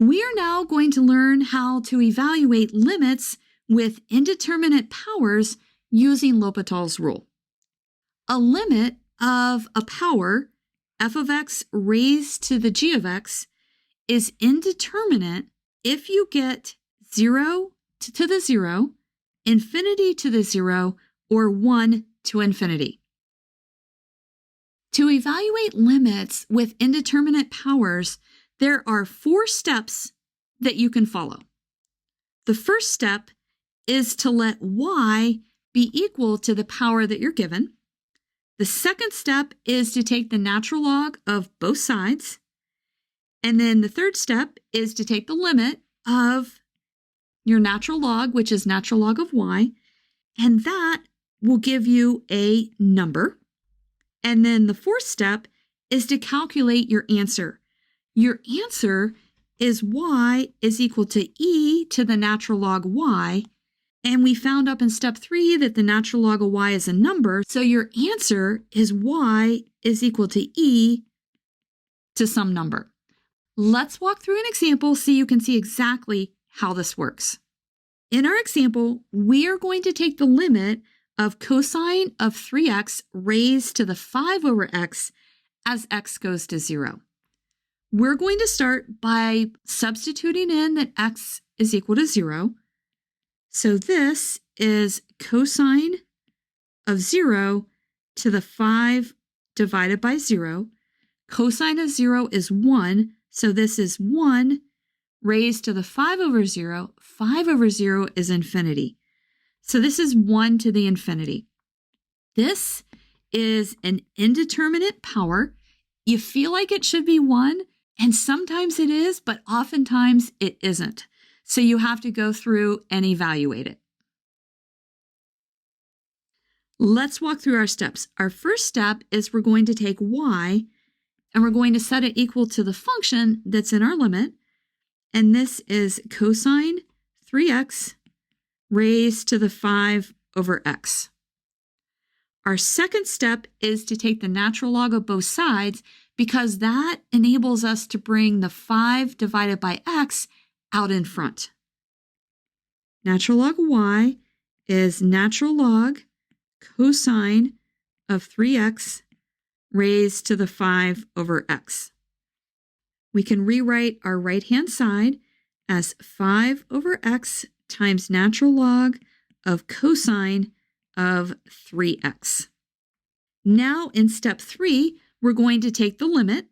We are now going to learn how to evaluate limits with indeterminate powers using L'Hopital's rule. A limit of a power, f of x raised to the g of x, is indeterminate if you get 0 to the 0, infinity to the 0, or 1 to infinity. To evaluate limits with indeterminate powers, there are 4 steps that you can follow. The first step is to let y be equal to the power that you're given. The second step is to take the natural log of both sides. And then the third step is to take the limit of your natural log, which is natural log of y, and that will give you a number. And then the fourth step is to calculate your answer. Your answer is y is equal to e to the natural log y. And we found up in step 3 that the natural log of y is a number. So your answer is y is equal to e to some number. Let's walk through an example so you can see exactly how this works. In our example, we are going to take the limit of cosine of 3x raised to the 5 over x as x goes to 0. We're going to start by substituting in that x is equal to 0. So this is cosine of 0 to the 5 divided by 0. Cosine of 0 is 1, so this is 1 raised to the 5 over 0. 5 over 0 is infinity. So this is 1 to the infinity. This is an indeterminate power. You feel like it should be 1, and sometimes it is, but oftentimes it isn't. So you have to go through and evaluate it. Let's walk through our steps. Our first step is we're going to take y, and we're going to set it equal to the function that's in our limit. And this is cosine 3x raised to the 5 over x. Our second step is to take the natural log of both sides because that enables us to bring the 5 divided by x out in front. Natural log of y is natural log cosine of 3x raised to the 5 over x. We can rewrite our right-hand side as 5 over x times natural log of cosine of 3x. Now in step 3, we're going to take the limit.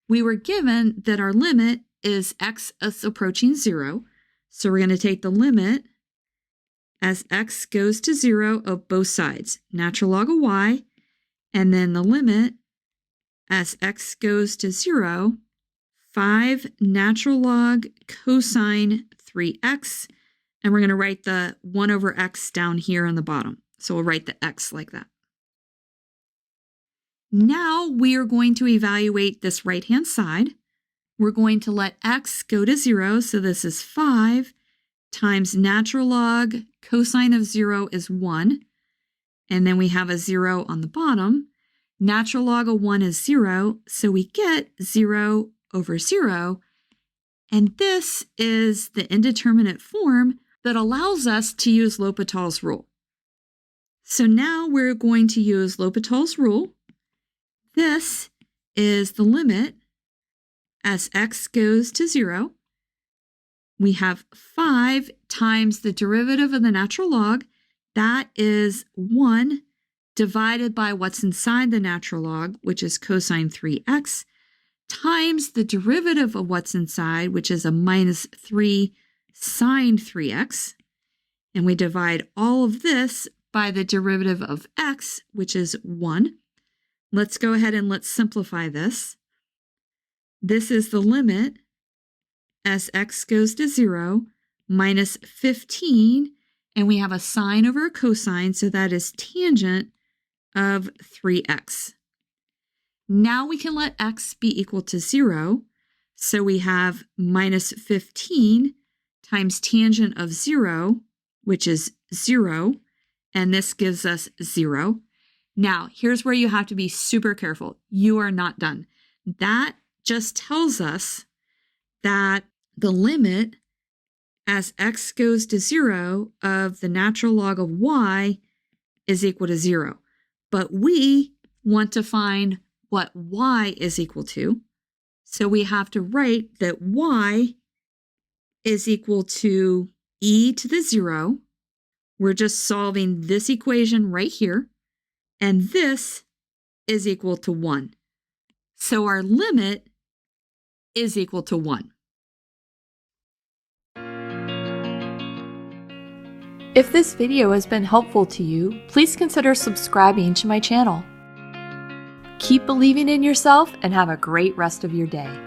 We were given that our limit is x is approaching 0. So we're going to take the limit as x goes to 0 of both sides, natural log of y, and then the limit as x goes to 0, 5 natural log cosine 3x, and we're going to write the 1 over x down here on the bottom. So we'll write the x like that. Now we are going to evaluate this right-hand side. We're going to let x go to 0, so this is 5 times natural log cosine of 0 is 1, and then we have a 0 on the bottom. Natural log of 1 is 0, so we get 0 over 0, and this is the indeterminate form that allows us to use L'Hopital's rule. So now we're going to use L'Hopital's rule. This is the limit as x goes to 0. We have 5 times the derivative of the natural log. That is 1 divided by what's inside the natural log, which is cosine 3x, times the derivative of what's inside, which is a minus 3 sine 3x. And we divide all of this by the derivative of x, which is 1. Let's go ahead and let's simplify this. This is the limit as x goes to 0 minus 15, and we have a sine over a cosine, so that is tangent of 3x. Now we can let x be equal to 0, so we have minus 15 times tangent of 0, which is 0, and this gives us 0. Now, here's where you have to be super careful. You are not done. That just tells us that the limit as x goes to 0 of the natural log of y is equal to 0. But we want to find what y is equal to. So we have to write that y is equal to e to the 0. We're just solving this equation right here. And this is equal to 1. So our limit is equal to 1. If this video has been helpful to you, please consider subscribing to my channel. Keep believing in yourself and have a great rest of your day.